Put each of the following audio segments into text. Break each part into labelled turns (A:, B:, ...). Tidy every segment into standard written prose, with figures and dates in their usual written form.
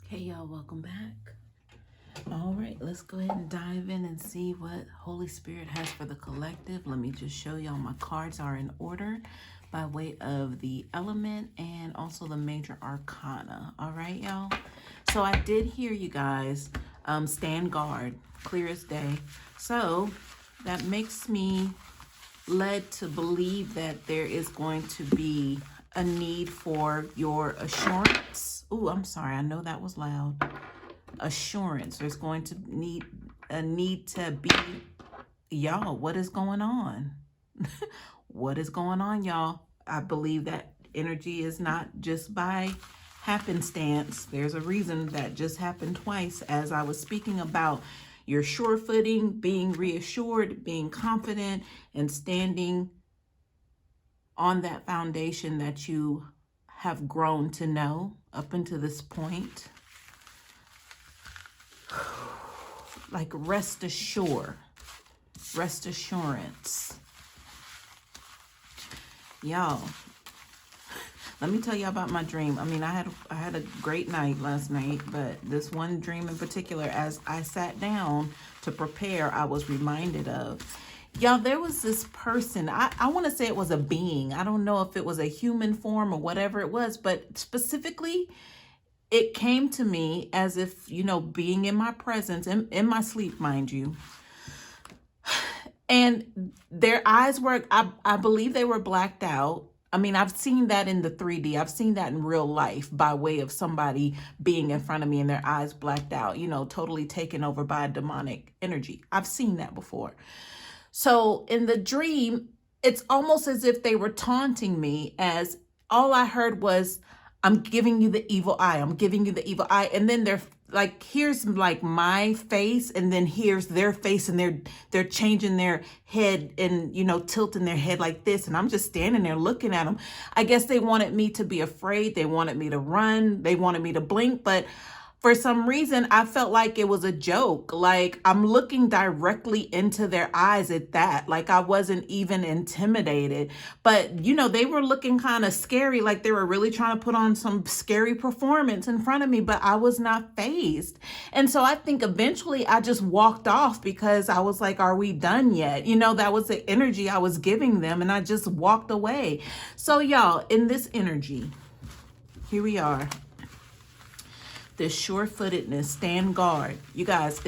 A: Okay, y'all, welcome back. All right, let's go ahead and dive in and see what Holy Spirit has for the collective. Let me just show y'all my cards are in order by way of the element and also the major arcana. All right, y'all. So I did hear you guys stand guard, clear as day. So that makes me led to believe that there is going to be a need for your assurance. Oh, I'm sorry. I know that was loud. Assurance. There's going to need a need to be, y'all, what is going on? What is going on, y'all? I believe that energy is not just by happenstance. There's a reason that just happened twice as I was speaking about your sure footing, being reassured, being confident, and standing on that foundation that you have grown to know up until this point. Like rest assured, rest assurance. Y'all, let me tell you about my dream. I mean, I had a great night last night, but this one dream in particular, as I sat down to prepare, I was reminded of. Y'all, there was this person, I want to say it was a being. I don't know if it was a human form or whatever it was, but specifically, it came to me as if, being in my presence, in my sleep, mind you. And their eyes were, I believe they were blacked out. I mean, I've seen that in the 3D. I've seen that in real life by way of somebody being in front of me and their eyes blacked out, totally taken over by a demonic energy. I've seen that before. So in the dream, it's almost as if they were taunting me, as all I heard was, I'm giving you the evil eye. I'm giving you the evil eye. And then they're like, here's like my face, and then here's their face, and they're changing their head and, tilting their head like this. And I'm just standing there looking at them. I guess they wanted me to be afraid. They wanted me to run. They wanted me to blink. But for some reason, I felt like it was a joke. Like I'm looking directly into their eyes at that. Like I wasn't even intimidated. But, they were looking kind of scary, like they were really trying to put on some scary performance in front of me, but I was not fazed. And so I think eventually I just walked off because I was like, are we done yet? That was the energy I was giving them, and I just walked away. So y'all, in this energy, here we are. This sure-footedness, stand guard. You guys,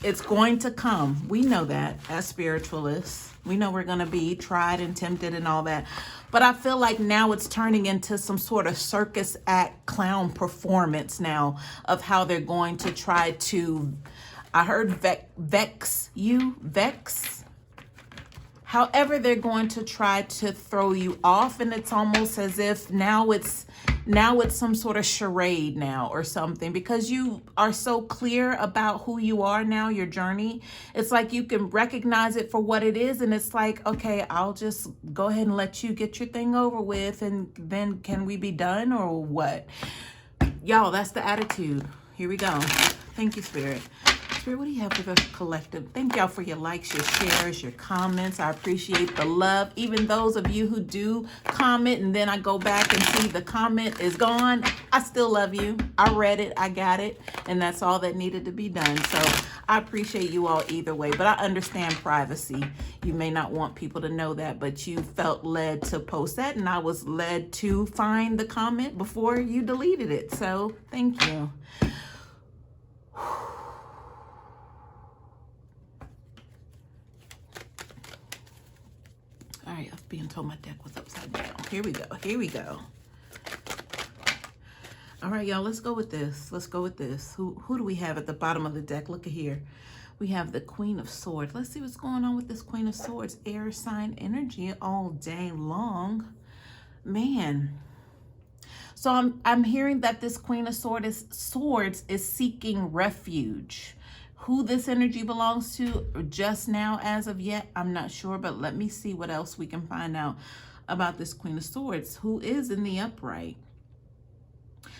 A: it's going to come. We know that as spiritualists. We know we're going to be tried and tempted and all that. But I feel like now it's turning into some sort of circus act clown performance now of how they're going to try to, I heard vex you, vex. However, they're going to try to throw you off, and it's almost as if now it's some sort of charade now or something, because you are so clear about who you are now, your journey. It's like you can recognize it for what it is, and it's like, okay, I'll just go ahead and let you get your thing over with, and then can we be done or what? Y'all, that's the attitude. Here we go. Thank you, Spirit. Spirit, what do you have for the collective? Thank y'all for your likes, your shares, your comments. I appreciate the love. Even those of you who do comment and then I go back and see the comment is gone, I still love you. I read it, I got it, and that's all that needed to be done. So I appreciate you all either way, but I understand privacy. You may not want people to know that, but you felt led to post that, and I was led to find the comment before you deleted it. So thank you. All right, I was being told my deck was upside down. Here we go. Here we go. All right, y'all, let's go with this. Let's go with this. Who do we have at the bottom of the deck? Look at here. We have the Queen of Swords. Let's see what's going on with this Queen of Swords. Air sign energy all day long. Man. So I'm hearing that this Queen of Swords is seeking refuge. Who this energy belongs to just now, as of yet, I'm not sure, but let me see what else we can find out about this Queen of Swords, who is in the upright.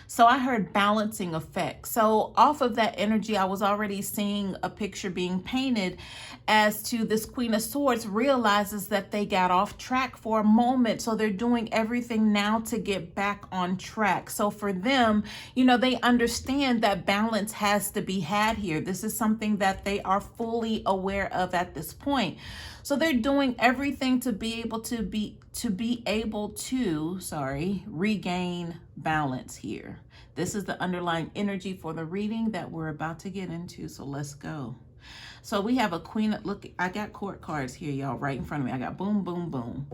A: So I heard balancing effect. So off of that energy, I was already seeing a picture being painted as to this Queen of Swords realizes that they got off track for a moment. So they're doing everything now to get back on track. So for them, they understand that balance has to be had here. This is something that they are fully aware of at this point. So they're doing everything to be able to regain balance here. This is the underlying energy for the reading that we're about to get into. So let's go. So we have a queen. Look, I got court cards here, y'all, right in front of me. I got boom, boom, boom.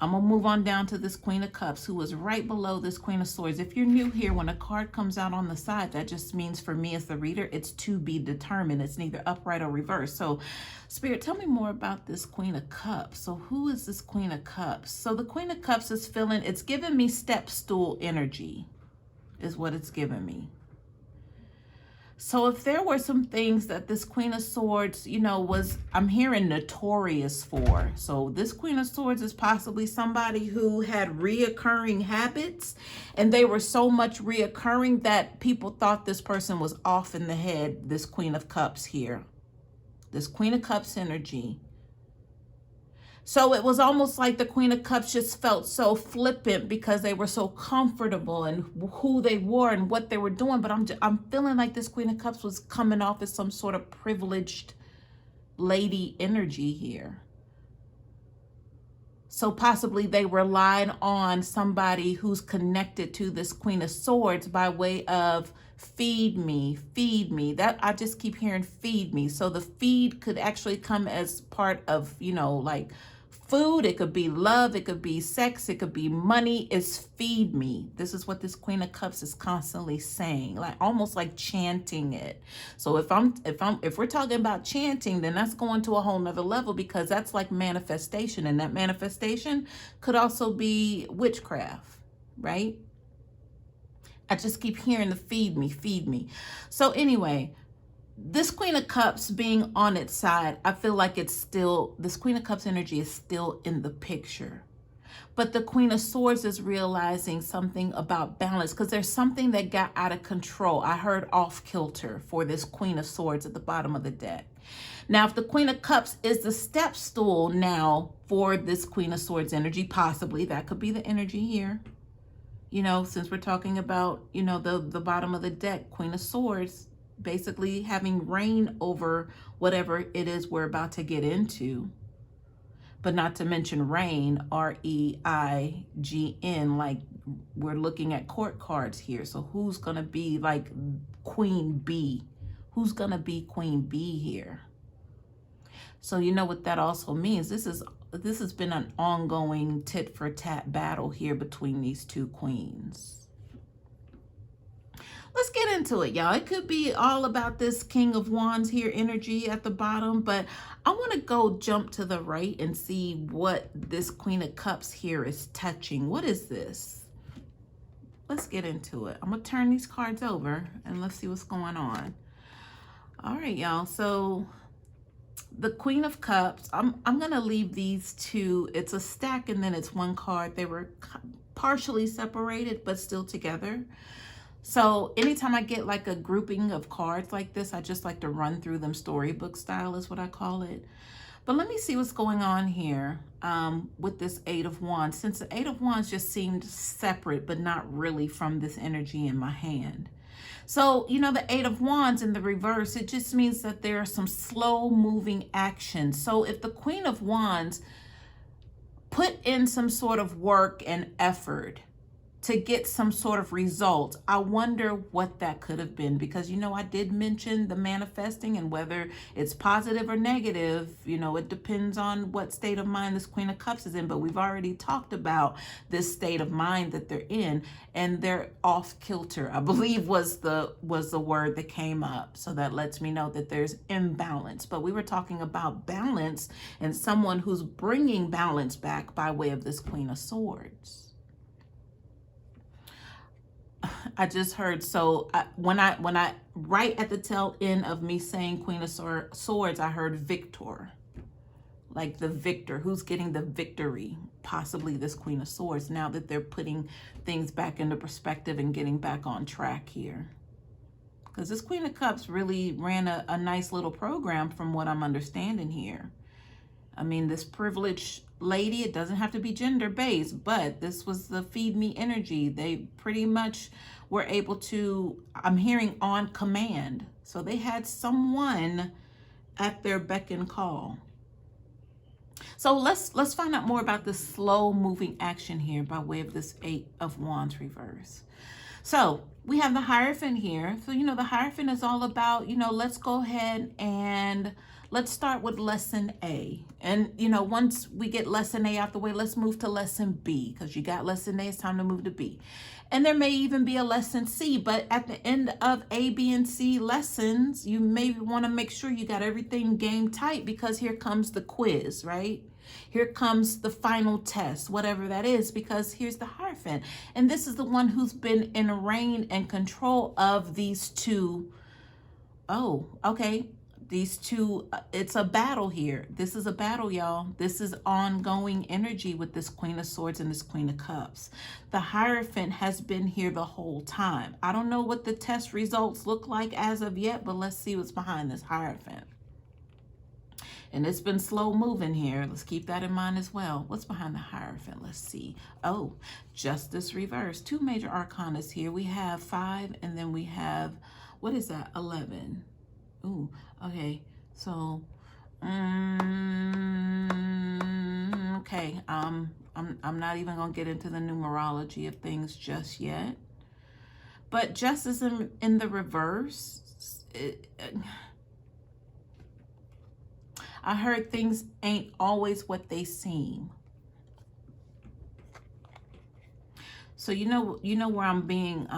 A: I'm going to move on down to this Queen of Cups, who is right below this Queen of Swords. If you're new here, when a card comes out on the side, that just means for me as the reader, it's to be determined. It's neither upright or reversed. So, Spirit, tell me more about this Queen of Cups. So who is this Queen of Cups? So the Queen of Cups is feeling, it's giving me step stool energy, is what it's giving me. So if there were some things that this Queen of Swords, I'm hearing notorious for. So this Queen of Swords is possibly somebody who had reoccurring habits, and they were so much reoccurring that people thought this person was off in the head, this Queen of Cups here. This Queen of Cups energy. So it was almost like the Queen of Cups just felt so flippant because they were so comfortable in who they were and what they were doing. But I'm feeling like this Queen of Cups was coming off as some sort of privileged lady energy here. So possibly they relied on somebody who's connected to this Queen of Swords by way of feed me, feed me. That I just keep hearing feed me. So the feed could actually come as part of, like food. It could be love. It could be sex. It could be money. It's feed me. This is what this Queen of Cups is constantly saying, like almost like chanting it. So if we're talking about chanting, then that's going to a whole nother level, because that's like manifestation, and that manifestation could also be witchcraft, right? I just keep hearing the feed me, feed me. So anyway, this Queen of Cups being on its side, I feel like this Queen of Cups energy is still in the picture. But the Queen of Swords is realizing something about balance, because there's something that got out of control. I heard off kilter for this Queen of Swords at the bottom of the deck. Now, if the Queen of Cups is the step stool now for this Queen of Swords energy, possibly that could be the energy here. Since we're talking about, the bottom of the deck, Queen of Swords, basically having reign over whatever it is we're about to get into. But not to mention reign, R-E-I-G-N, like we're looking at court cards here. So who's going to be like Queen B? Who's going to be Queen B here? So you know what that also means. This has been an ongoing tit for tat battle here between these two queens. Let's get into it, y'all. It could be all about this King of Wands here energy at the bottom, but I want to go jump to the right and see what this Queen of Cups here is touching. What is this? Let's get into it. I'm going to turn these cards over and let's see what's going on. All right, y'all. So the Queen of Cups, I'm going to leave these two. It's a stack and then it's one card. They were partially separated, but still together. So anytime I get like a grouping of cards like this, I just like to run through them. Storybook style is what I call it. But let me see what's going on here with this Eight of Wands, since the Eight of Wands just seemed separate, but not really from this energy in my hand. So, the Eight of Wands in the reverse, it just means that there are some slow moving actions. So if the Queen of Wands put in some sort of work and effort to get some sort of result, I wonder what that could have been, because I did mention the manifesting, and whether it's positive or negative, it depends on what state of mind this Queen of Cups is in. But we've already talked about this state of mind that they're in, and they're off kilter, I believe was the word that came up. So that lets me know that there's imbalance. But we were talking about balance and someone who's bringing balance back by way of this Queen of Swords. I just heard, so when I right at the tail end of me saying Queen of Swords, I heard victor. like the victor, who's getting the victory, possibly this Queen of Swords, now that they're putting things back into perspective and getting back on track here. Because this Queen of Cups really ran a nice little program from what I'm understanding here. I mean, this privileged lady, it doesn't have to be gender-based, but this was the feed me energy. They pretty much were able to, I'm hearing, on command. So they had someone at their beck and call. So let's find out more about this slow moving action here by way of this 8 of Wands reverse. So we have the Hierophant here. So, you know, the Hierophant is all about, you know, let's go ahead and let's start with lesson A. And, you know, once we get lesson A out the way, let's move to lesson B, because you got lesson A, it's time to move to B. And there may even be a lesson C, but at the end of A, B, and C lessons, you may want to make sure you got everything game tight, because here comes the quiz, right? Here comes the final test, whatever that is, because here's the Hierophant. And this is the one who's been in reign and control of these two. Oh, okay. These two, it's a battle here. This is a battle, y'all. This is ongoing energy with this Queen of Swords and this Queen of Cups. The Hierophant has been here the whole time. I don't know what the test results look like as of yet, but let's see what's behind this Hierophant. And it's been slow moving here. Let's keep that in mind as well. What's behind the Hierophant? Let's see. Oh, Justice reverse. Two major arcanas here. We have 5, and then we have, what is that? 11. Ooh, okay. So, okay. I'm not even gonna get into the numerology of things just yet. But Justice in the reverse. I heard things ain't always what they seem. So you know where I'm being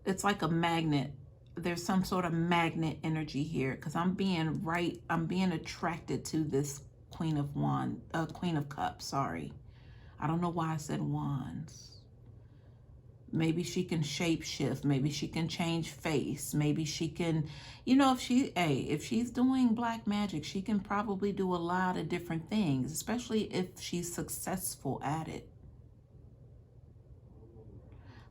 A: it's like a magnet. There's some sort of magnet energy here, because I'm being attracted to this Queen of Cups, sorry. I don't know why I said wands. Maybe she can shape shift. Maybe she can change face. Maybe she can, you know, if she's doing black magic, she can probably do a lot of different things, especially if she's successful at it.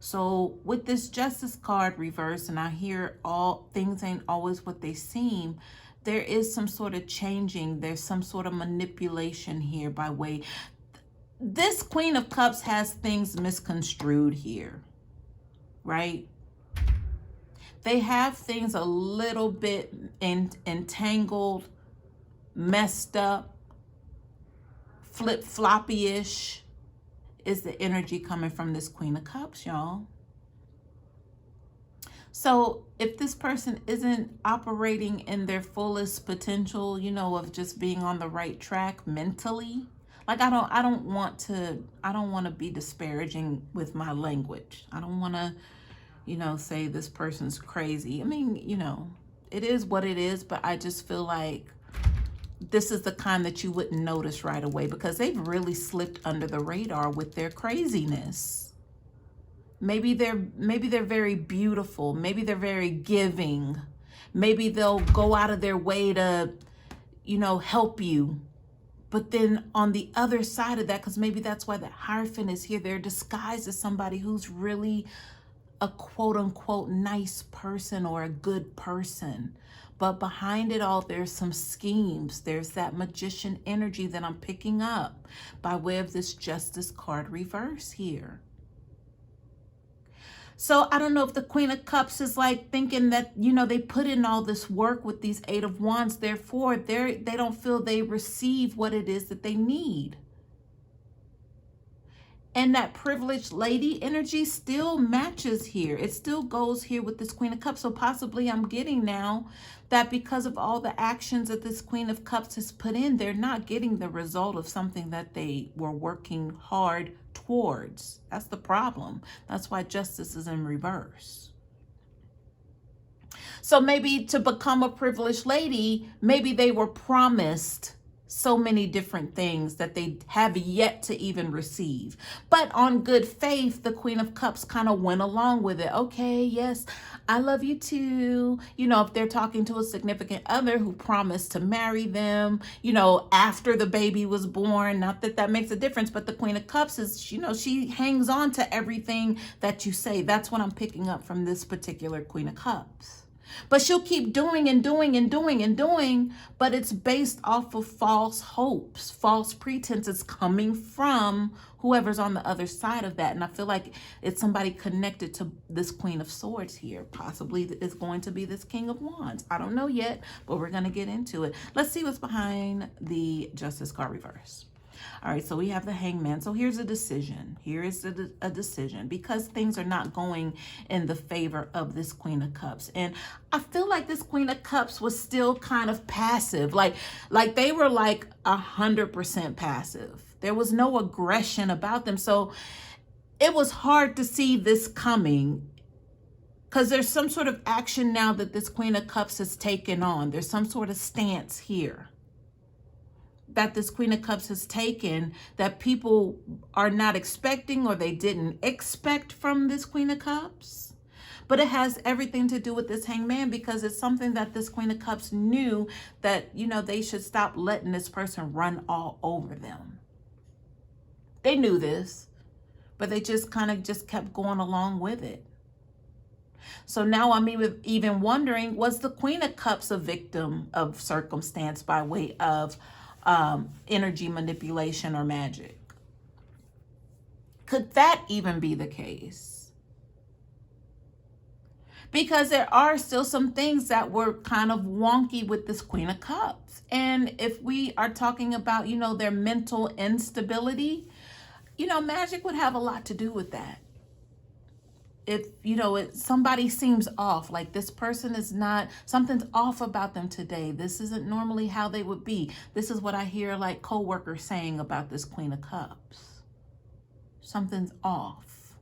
A: So with this Justice card reverse, and I hear all things ain't always what they seem, there is some sort of changing. There's some sort of manipulation here by way. This Queen of Cups has things misconstrued here, right? They have things a little bit entangled, messed up, flip-floppy-ish is the energy coming from this Queen of Cups, y'all. So if this person isn't operating in their fullest potential, you know, of just being on the right track mentally, like I don't want to be disparaging with my language. I don't want to, you know, say this person's crazy. I mean, you know, it is what it is, but I just feel like this is the kind that you wouldn't notice right away, because they've really slipped under the radar with their craziness. Maybe they're very beautiful. Maybe they're very giving. Maybe they'll go out of their way to, you know, help you. But then on the other side of that, because maybe that's why the Hierophant is here, they're disguised as somebody who's really a quote unquote nice person or a good person. But behind it all, there's some schemes. There's that magician energy that I'm picking up by way of this Justice card reverse here. So I don't know if the Queen of Cups is like thinking that, you know, they put in all this work with these 8 of Wands. Therefore, they don't feel they receive what it is that they need. And that privileged lady energy still matches here. It still goes here with this Queen of Cups. So possibly I'm getting now that because of all the actions that this Queen of Cups has put in, they're not getting the result of something that they were working hard towards. That's the problem. That's why Justice is in reverse. So maybe to become a privileged lady, maybe they were promised so many different things that they have yet to even receive. But on good faith, the Queen of Cups kind of went along with it. Okay, yes, I love you too. You know, if they're talking to a significant other who promised to marry them, you know, after the baby was born, not that that makes a difference, but the Queen of Cups is, you know, she hangs on to everything that you say. That's what I'm picking up from this particular Queen of Cups. But she'll keep doing and doing and doing and doing, but it's based off of false hopes, false pretenses coming from whoever's on the other side of that. And I feel like it's somebody connected to this Queen of Swords here. Possibly it's going to be this King of Wands. I don't know yet, but we're going to get into it. Let's see what's behind the Justice card reverse. All right, so we have the Hangman. So here's a decision. Here is a decision because things are not going in the favor of this Queen of Cups. And I feel like this Queen of Cups was still kind of passive. Like they were like 100% passive. There was no aggression about them. So it was hard to see this coming because there's some sort of action now that this Queen of Cups has taken on. There's some sort of stance here that this Queen of Cups has taken that people are not expecting or they didn't expect from this Queen of Cups. But it has everything to do with this Hangman because it's something that this Queen of Cups knew that, you know, they should stop letting this person run all over them. They knew this, but they just kind of just kept going along with it. So now I'm even wondering, was the Queen of Cups a victim of circumstance by way of energy manipulation or magic? Could that even be the case? Because there are still some things that were kind of wonky with this Queen of Cups. And if we are talking about, you know, their mental instability, you know, magic would have a lot to do with that. If, you know, somebody seems off, like this person is not, something's off about them today. This isn't normally how they would be. This is what I hear like coworkers saying about this Queen of Cups. Something's off.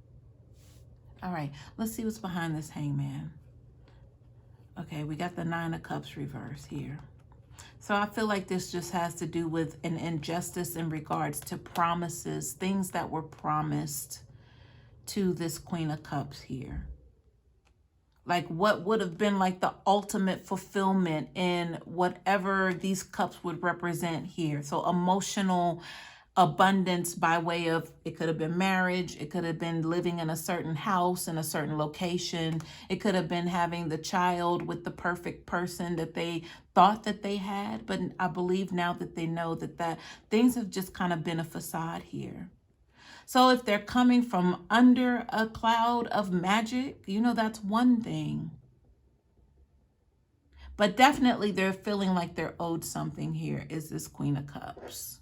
A: All right, let's see what's behind this Hangman. Okay, we got the Nine of Cups reverse here. So I feel like this just has to do with an injustice in regards to promises, things that were promised to this Queen of Cups here. Like what would have been like the ultimate fulfillment in whatever these cups would represent here. So emotional abundance by way of, it could have been marriage, it could have been living in a certain house in a certain location, it could have been having the child with the perfect person that they thought that they had. But I believe now that they know that things have just kind of been a facade here. So if they're coming from under a cloud of magic, you know, that's one thing. But definitely they're feeling like they're owed something here, is this Queen of Cups.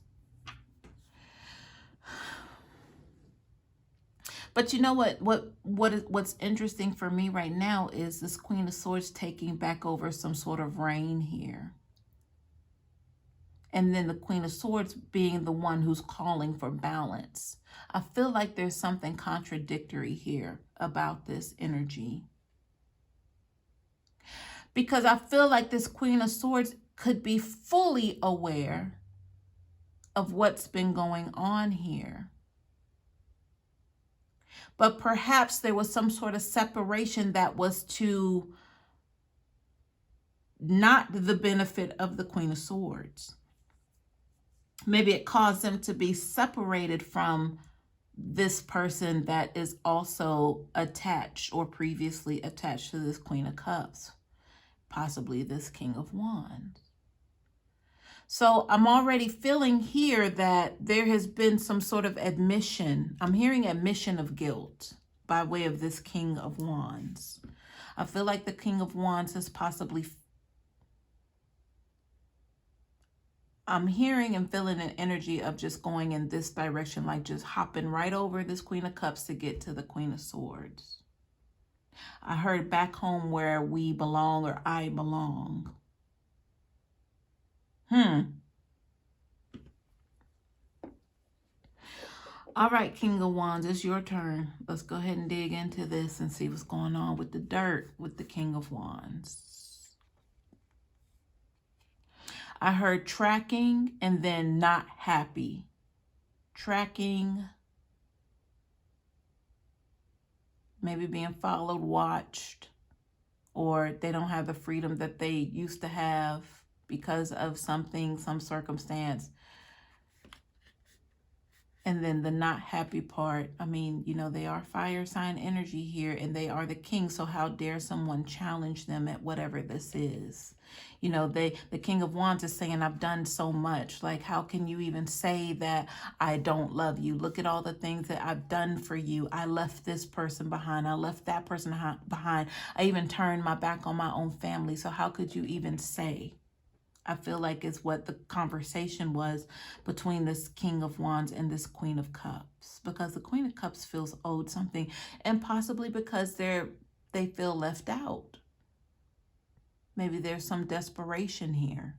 A: But you know what's interesting for me right now is this Queen of Swords taking back over some sort of reign here. And then the Queen of Swords being the one who's calling for balance. I feel like there's something contradictory here about this energy. Because I feel like this Queen of Swords could be fully aware of what's been going on here. But perhaps there was some sort of separation that was to not the benefit of the Queen of Swords. Maybe it caused them to be separated from this person that is also attached or previously attached to this Queen of Cups, possibly this King of Wands. So I'm already feeling here that there has been some sort of admission. I'm hearing admission of guilt by way of this King of Wands. I feel like the King of Wands has possibly, I'm hearing and feeling an energy of just going in this direction, like just hopping right over this Queen of Cups to get to the Queen of Swords. I heard back home where we belong, or I belong. All right, King of Wands, it's your turn. Let's go ahead and dig into this and see what's going on with the dirt with the King of Wands. I heard tracking and then not happy. Tracking, maybe being followed, watched, or they don't have the freedom that they used to have because of something, some circumstance. And then the not happy part, I mean, you know, they are fire sign energy here and they are the king. So how dare someone challenge them at whatever this is? You know, the King of Wands is saying, I've done so much. Like, how can you even say that I don't love you? Look at all the things that I've done for you. I left this person behind. I left that person behind. I even turned my back on my own family. So how could you even say? I feel like it's what the conversation was between this King of Wands and this Queen of Cups, because the Queen of Cups feels owed something, and possibly because they feel left out. Maybe there's some desperation here.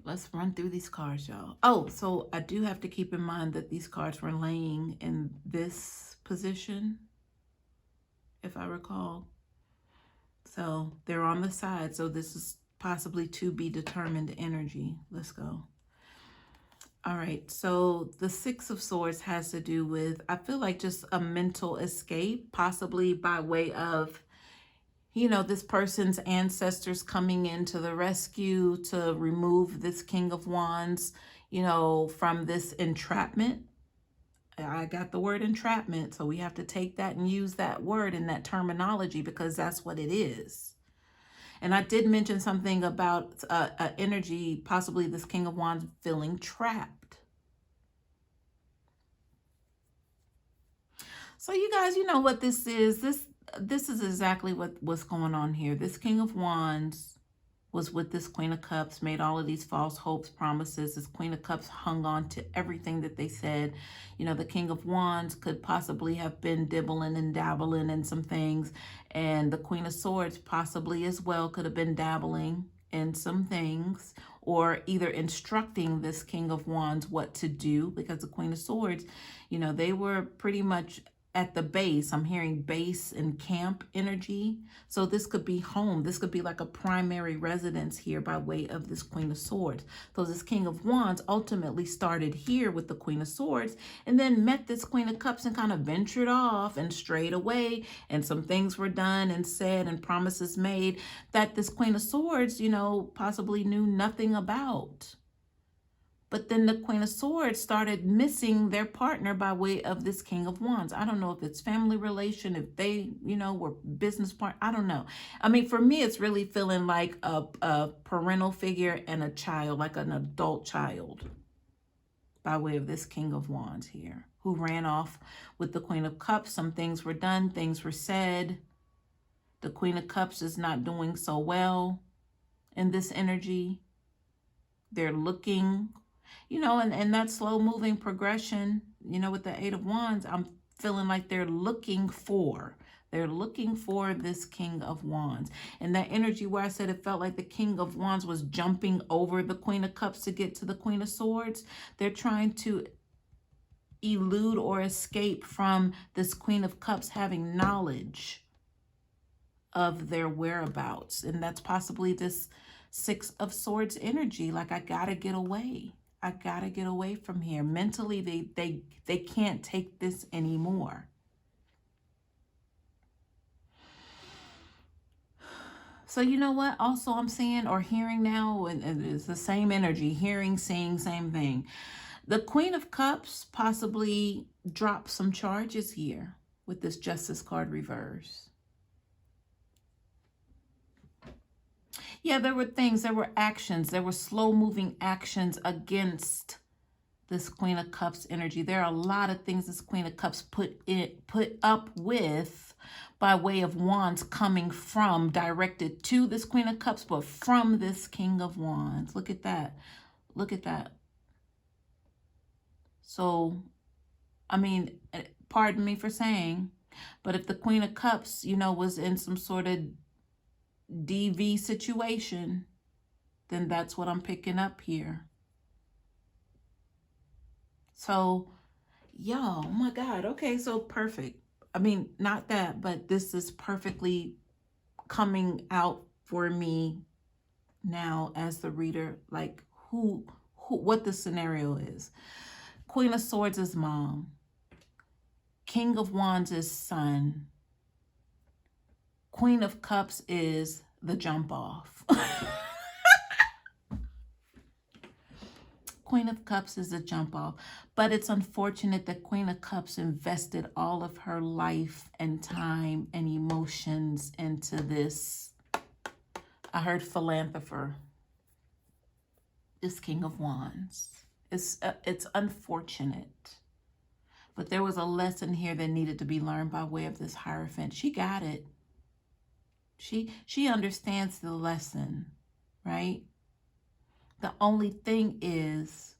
A: Let's run through these cards, y'all. Oh, so I do have to keep in mind that these cards were laying in this position, if I recall. So they're on the side. So this is possibly to be determined energy. Let's go. All right. So the Six of Swords has to do with, I feel like, just a mental escape, possibly by way of, you know, this person's ancestors coming in to the rescue to remove this King of Wands, you know, from this entrapment. I got the word entrapment, so we have to take that and use that word in that terminology because that's what it is. And I did mention something about energy, possibly this King of Wands feeling trapped. So you guys, you know what this is. This is exactly what's going on here. This King of Wands was with this Queen of Cups, made all of these false hopes, promises. This Queen of Cups hung on to everything that they said. You know, the King of Wands could possibly have been dibbling and dabbling in some things. And the Queen of Swords possibly as well could have been dabbling in some things, or either instructing this King of Wands what to do, because the Queen of Swords, you know, they were pretty much at the base. I'm hearing base and camp energy. So this could be home. This could be like a primary residence here by way of this Queen of Swords. So this King of Wands ultimately started here with the Queen of Swords and then met this Queen of Cups and kind of ventured off and strayed away. And some things were done and said and promises made that this Queen of Swords, you know, possibly knew nothing about. But then the Queen of Swords started missing their partner by way of this King of Wands. I don't know if it's family relation, if they, you know, were business partner. I don't know. I mean, for me, it's really feeling like a parental figure and a child, like an adult child, by way of this King of Wands here, who ran off with the Queen of Cups. Some things were done, things were said. The Queen of Cups is not doing so well in this energy. They're looking, you know, and that slow moving progression, you know, with the Eight of Wands, I'm feeling like they're looking for this King of Wands. And that energy where I said it felt like the King of Wands was jumping over the Queen of Cups to get to the Queen of Swords. They're trying to elude or escape from this Queen of Cups having knowledge of their whereabouts. And that's possibly this Six of Swords energy. Like, I gotta get away. I gotta get away from here. Mentally, they can't take this anymore. So you know what? Also, I'm seeing or hearing now, and it's the same energy, hearing, seeing, same thing. The Queen of Cups possibly dropped some charges here with this Justice card reverse. Yeah, there were things, there were actions, there were slow-moving actions against this Queen of Cups energy. There are a lot of things this Queen of Cups put up with by way of Wands coming from, directed to this Queen of Cups, but from this King of Wands. Look at that. Look at that. So, I mean, pardon me for saying, but if the Queen of Cups, you know, was in some sort of DV situation, then that's what I'm picking up here. So, y'all, oh my God. Okay, so perfect. I mean, not that, but this is perfectly coming out for me now as the reader, like what the scenario is. Queen of Swords is mom. King of Wands is son. Queen of Cups is the jump off. Queen of Cups is a jump off. But it's unfortunate that Queen of Cups invested all of her life and time and emotions into this. I heard philanthropher. This King of Wands. It's unfortunate. But there was a lesson here that needed to be learned by way of this Hierophant. She got it. She understands the lesson, right? The only thing is,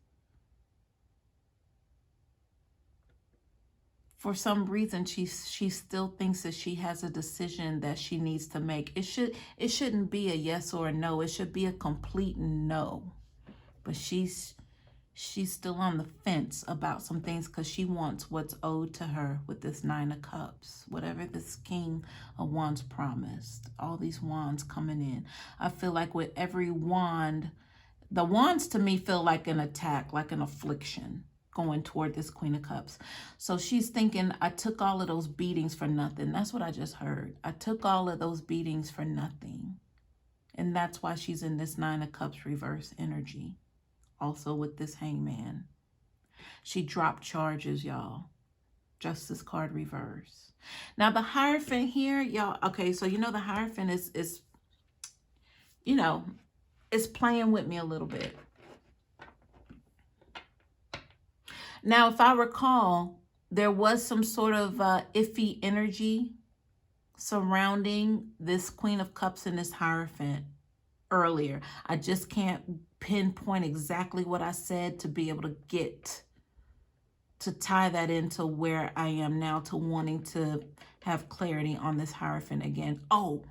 A: for some reason, she still thinks that she has a decision that she needs to make. It shouldn't be a yes or a no. It should be a complete no. But she's still on the fence about some things because she wants what's owed to her with this Nine of Cups. Whatever this King of Wands promised. All these wands coming in. I feel like with every wand, the wands to me feel like an attack, like an affliction going toward this Queen of Cups. So she's thinking, I took all of those beatings for nothing. That's what I just heard. I took all of those beatings for nothing. And that's why she's in this Nine of Cups reverse energy. Also with this Hangman. She dropped charges, y'all. Justice card reverse. Now the Hierophant here, y'all, okay, so you know the Hierophant is you know, is playing with me a little bit. Now, if I recall, there was some sort of iffy energy surrounding this Queen of Cups and this Hierophant earlier. I just can't pinpoint exactly what I said to be able to tie that into where I am now, to wanting to have clarity on this Hierophant again. Oh,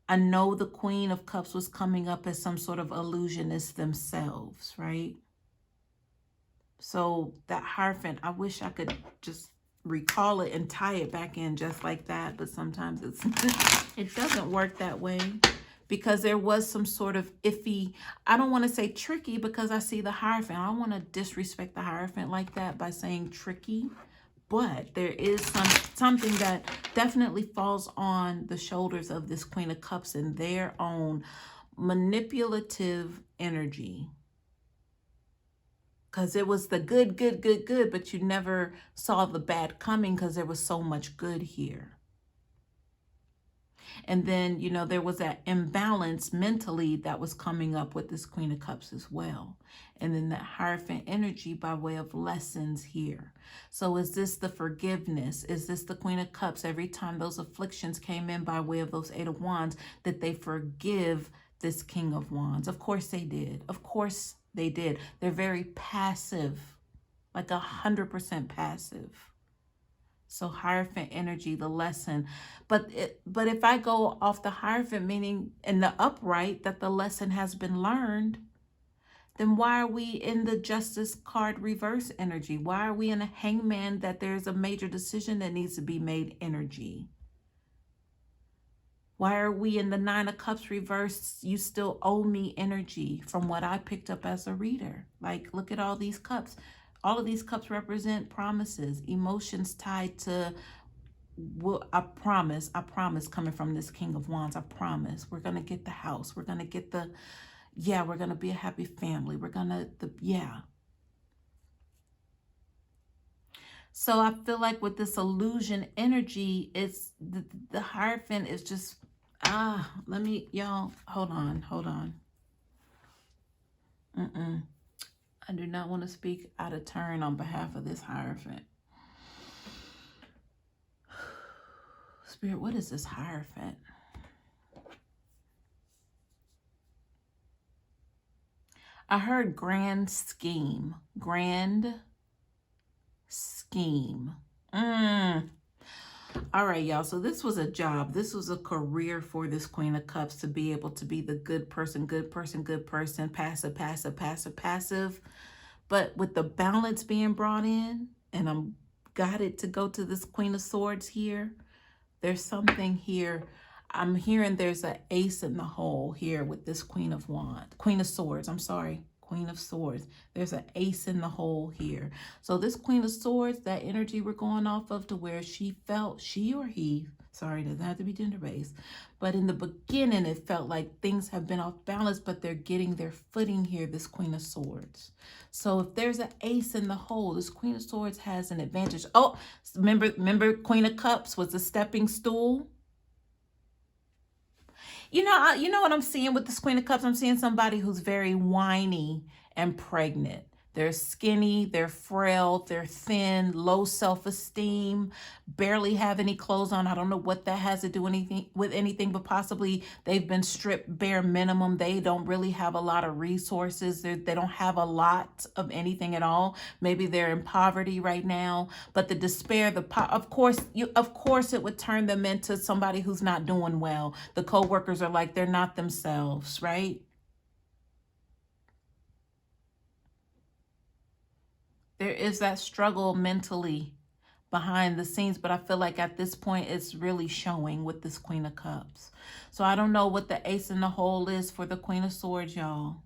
A: I know the Queen of Cups was coming up as some sort of illusionist themselves, right? So that Hierophant, I wish I could just recall it and tie it back in just like that. But sometimes it doesn't work that way, because there was some sort of iffy, I don't want to say tricky because I see the Hierophant. I don't want to disrespect the Hierophant like that by saying tricky. But there is something that definitely falls on the shoulders of this Queen of Cups and their own manipulative energy. Because it was the good, but you never saw the bad coming because there was so much good here. And then, you know, there was that imbalance mentally that was coming up with this Queen of Cups as well. And then that Hierophant energy by way of lessons here. So is this the forgiveness? Is this the Queen of Cups? Every time those afflictions came in by way of those Eight of Wands, that they forgive this King of Wands? Of course they did. Of course they did. They're very passive, like 100% passive. So Hierophant energy, the lesson. But if I go off the Hierophant, meaning in the upright, that the lesson has been learned, then why are we in the Justice card reverse energy? Why are we in a Hangman, that there's a major decision that needs to be made energy? Why are we in the Nine of Cups reverse? You still owe me energy, from what I picked up as a reader. Like, look at all these cups. All of these cups represent promises, emotions tied to, well, I promise, coming from this King of Wands, I promise. We're going to get the house. We're going to get the, yeah, we're going to be a happy family. We're going to, yeah. So I feel like with this illusion energy, it's the Hierophant is just, let me, y'all, hold on. I do not want to speak out of turn on behalf of this Hierophant. Spirit, what is this Hierophant? I heard grand scheme. Grand scheme. All right, y'all. So this was a job. This was a career for this Queen of Cups, to be able to be the good person, passive. But with the balance being brought in, and I'm got it to go to this Queen of Swords here, there's something here. I'm hearing there's an ace in the hole here with this Queen of Swords, I'm sorry. Queen of Swords. There's an ace in the hole here. So this Queen of Swords, that energy we're going off of, to where she felt, she or he, sorry, it doesn't have to be gender based, but in the beginning it felt like things have been off balance, but they're getting their footing here, this Queen of Swords. So if there's an ace in the hole, this Queen of Swords has an advantage. Oh, remember Queen of Cups was a stepping stool. You know what I'm seeing with this Queen of Cups? I'm seeing somebody who's very whiny and pregnant. They're skinny, they're frail, they're thin, low self-esteem, barely have any clothes on. I don't know what that has to do with anything, but possibly they've been stripped bare minimum. They don't really have a lot of resources. They don't have a lot of anything at all. Maybe they're in poverty right now, but the despair, of course it would turn them into somebody who's not doing well. The co-workers are like, they're not themselves, right? There is that struggle mentally behind the scenes, but I feel like at this point it's really showing with this Queen of Cups. So I don't know what the ace in the hole is for the Queen of Swords, y'all.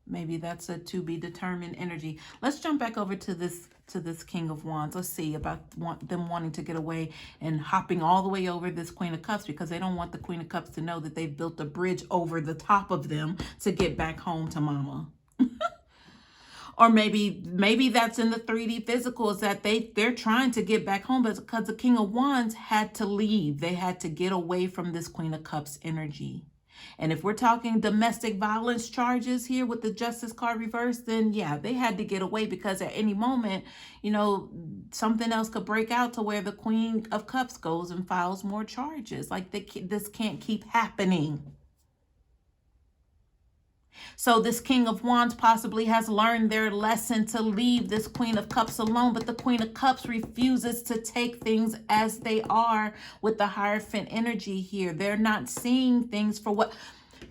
A: Maybe that's a to be determined energy. Let's jump back over to this King of Wands. Let's see about them wanting to get away and hopping all the way over this Queen of Cups, because they don't want the Queen of Cups to know that they've built a bridge over the top of them to get back home to mama. Or maybe that's in the 3D physical, is that they're trying to get back home, but because the King of Wands had to leave. They had to get away from this Queen of Cups energy. And if we're talking domestic violence charges here with the Justice card reversed, then yeah, they had to get away, because at any moment, something else could break out to where the Queen of Cups goes and files more charges. Like this can't keep happening. So this King of Wands possibly has learned their lesson to leave this Queen of Cups alone, but the Queen of Cups refuses to take things as they are with the Hierophant energy here. They're not seeing things for what...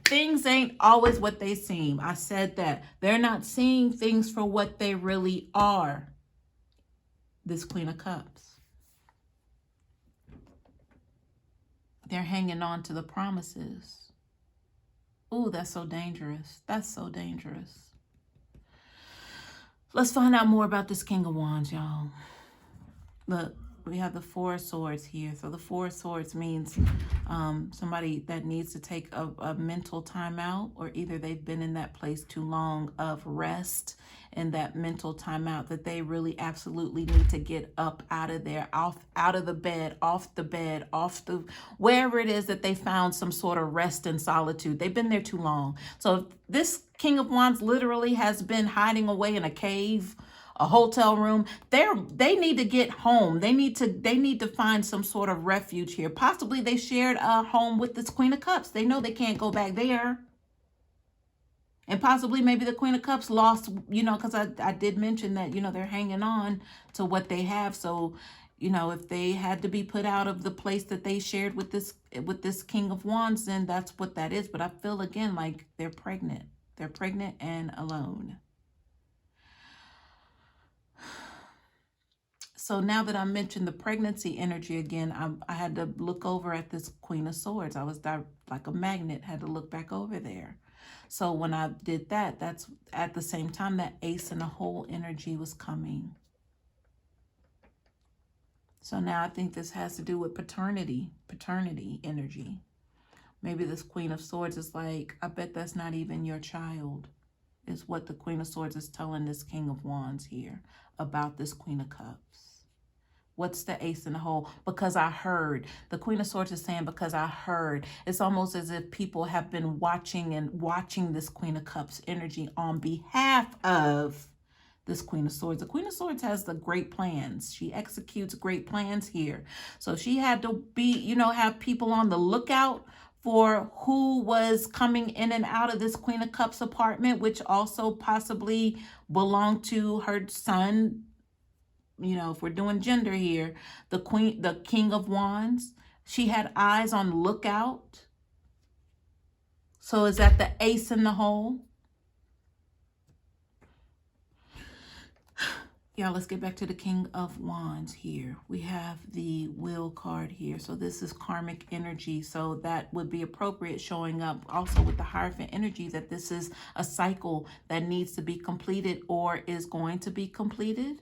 A: Things ain't always what they seem. I said that. They're not seeing things for what they really are. This Queen of Cups. They're hanging on to the promises. Ooh, that's so dangerous. That's so dangerous. Let's find out more about this King of Wands, y'all. Look, we have the Four of Swords here. So the Four of Swords means somebody that needs to take a mental timeout, or either they've been in that place too long of rest and that mental timeout, that they really absolutely need to get up out of there, out of the bed, off the, wherever it is that they found some sort of rest and solitude. They've been there too long. So if this King of Wands literally has been hiding away in a cave, a hotel room, they need to get home. They need to find some sort of refuge here. Possibly they shared a home with this Queen of Cups. They know they can't go back there. And possibly maybe the Queen of Cups lost, because I did mention that, they're hanging on to what they have. So, if they had to be put out of the place that they shared with this King of Wands, then that's what that is. But I feel again like they're pregnant. They're pregnant and alone. So now that I mentioned the pregnancy energy again, I had to look over at this Queen of Swords. I was like a magnet, had to look back over there. So when I did that, that's at the same time that Ace in the Hole energy was coming. So now I think this has to do with paternity energy. Maybe this Queen of Swords is like, I bet that's not even your child, is what the Queen of Swords is telling this King of Wands here about this Queen of Cups. What's the Ace in the Hole? Because I heard. The Queen of Swords is saying, because I heard. It's almost as if people have been watching this Queen of Cups energy on behalf of this Queen of Swords. The Queen of Swords has the great plans. She executes great plans here. So she had to be, have people on the lookout for who was coming in and out of this Queen of Cups apartment, which also possibly belonged to her son. If we're doing gender here, the King of Wands, she had eyes on lookout. So is that the Ace in the Hole? Yeah, let's get back to the King of Wands here. We have the Will card here. So this is karmic energy. So that would be appropriate, showing up also with the Hierophant energy, that this is a cycle that needs to be completed or is going to be completed.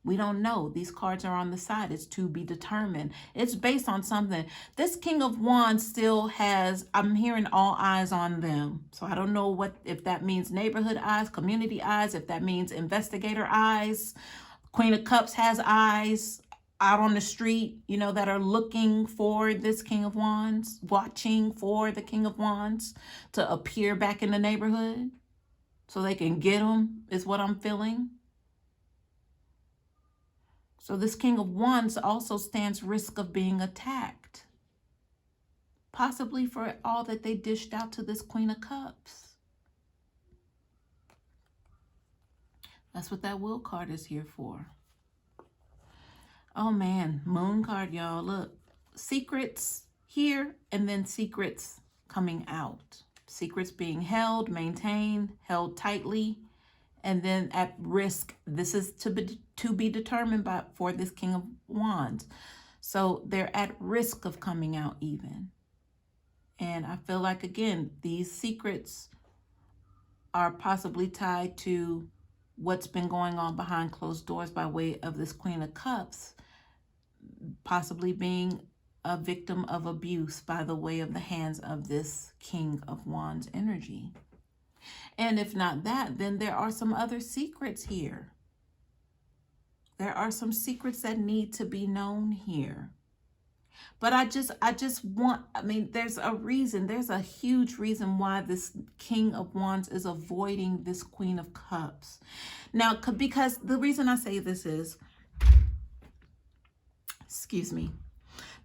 A: We don't know. These cards are on the side. It's to be determined. It's based on something. This King of Wands still has, I'm hearing all eyes on them. So I don't know what, if that means neighborhood eyes, community eyes, if that means investigator eyes. Queen of Cups has eyes out on the street, you know, that are looking for this King of Wands, watching for the King of Wands to appear back in the neighborhood so they can get him, is what I'm feeling. So this King of Wands also stands risk of being attacked, possibly for all that they dished out to this Queen of Cups. That's what that Will card is here for. Oh man, Moon card, y'all. Look, secrets here and then secrets coming out. Secrets being held, maintained, held tightly, and then at risk. This is to be determined by for this King of Wands. So they're at risk of coming out even. And I feel like, again, these secrets are possibly tied to what's been going on behind closed doors by way of this Queen of Cups, possibly being a victim of abuse by the way of the hands of this King of Wands energy. And if not that, then there are some other secrets here. There are some secrets that need to be known here. But I just want, I mean, there's a reason, there's a huge reason why this King of Wands is avoiding this Queen of Cups. Now, because the reason I say this is, excuse me,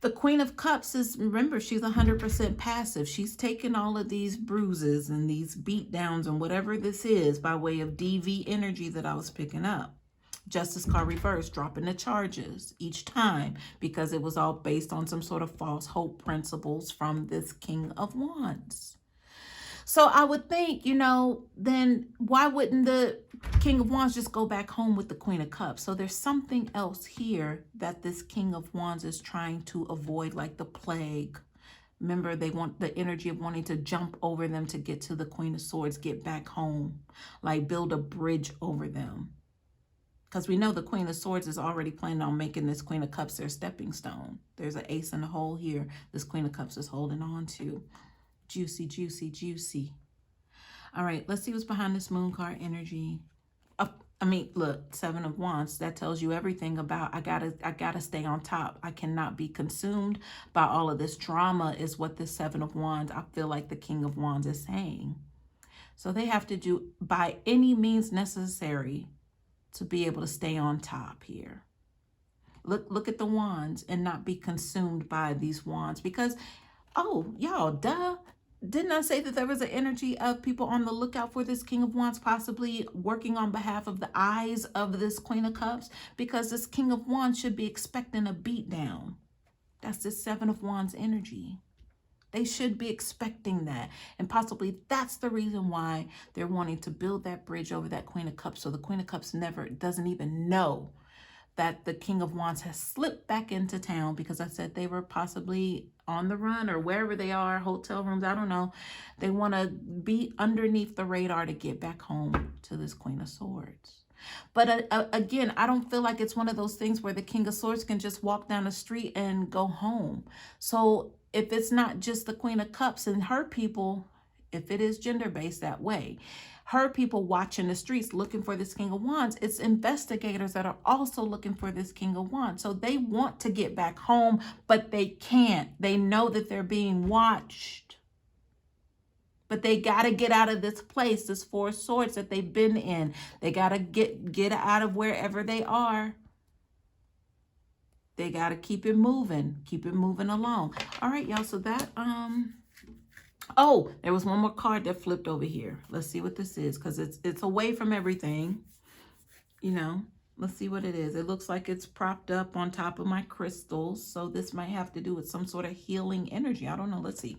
A: the Queen of Cups is, remember, she's 100% passive. She's taken all of these bruises and these beat downs and whatever this is by way of DV energy that I was picking up. Justice card reverse, dropping the charges each time because it was all based on some sort of false hope principles from this King of Wands. So I would think, you know, then why wouldn't the King of Wands just go back home with the Queen of Cups? So there's something else here that this King of Wands is trying to avoid, like the plague. Remember, they want the energy of wanting to jump over them to get to the Queen of Swords, get back home, like build a bridge over them. Because we know the Queen of Swords is already planning on making this Queen of Cups their stepping stone. There's an ace in the hole here this Queen of Cups is holding on to. Juicy, juicy, juicy. All right, let's see what's behind this Moon card energy. I mean, look, Seven of Wands, that tells you everything about I gotta stay on top. I cannot be consumed by all of this drama is what this Seven of Wands, I feel like the King of Wands is saying. So they have to do by any means necessary to be able to stay on top here. Look at the wands and not be consumed by these wands because, oh, y'all, duh. Didn't I say that there was an energy of people on the lookout for this King of Wands, possibly working on behalf of the eyes of this Queen of Cups? Because this King of Wands should be expecting a beat down. That's the Seven of Wands energy. They should be expecting that. And possibly that's the reason why they're wanting to build that bridge over that Queen of Cups. So the Queen of Cups doesn't even know that the King of Wands has slipped back into town, because I said they were possibly on the run or wherever they are, hotel rooms, I don't know. They want to be underneath the radar to get back home to this Queen of Swords. But again, I don't feel like it's one of those things where the King of Swords can just walk down the street and go home. So if it's not just the Queen of Cups and her people, if it is gender-based that way, her people watching the streets looking for this King of Wands, it's investigators that are also looking for this King of Wands. So they want to get back home, but they can't. They know that they're being watched. But they got to get out of this place, this Four of Swords that they've been in. They got to get out of wherever they are. They got to keep it moving along. All right, y'all. So that, oh, there was one more card that flipped over here. Let's see what this is, because it's away from everything. You know, let's see what it is. It looks like it's propped up on top of my crystals. So this might have to do with some sort of healing energy. I don't know. Let's see.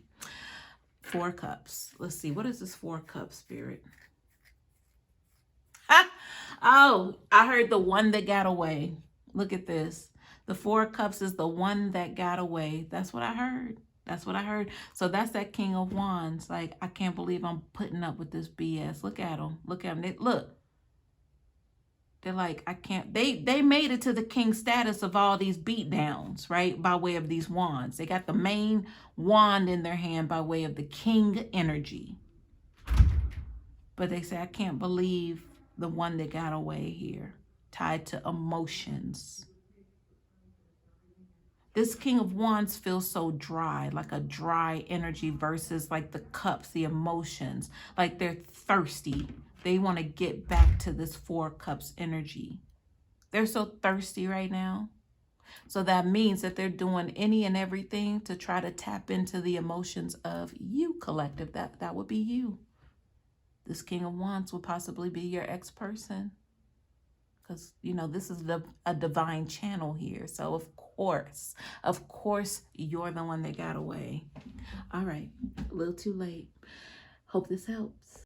A: Four Cups. Let's see. What is this Four Cups, Spirit? Oh, I heard the one that got away. Look at this. The Four of Cups is the one that got away. That's what I heard. That's what I heard. So that's that King of Wands. Like, I can't believe I'm putting up with this BS. Look at them. Look at them. Look. They're like, I can't. They made it to the king status of all these beat downs, right? By way of these wands. They got the main wand in their hand by way of the king energy. But they say, I can't believe the one that got away here, tied to emotions. This King of Wands feels so dry, like a dry energy versus like the cups, the emotions, like they're thirsty. They want to get back to this Four Cups energy. They're so thirsty right now. So that means that they're doing any and everything to try to tap into the emotions of you, collective. That would be you. This King of Wands would possibly be your ex-person. Because, you know, this is a divine channel here. So, of course, you're the one that got away. All right. A little too late. Hope this helps.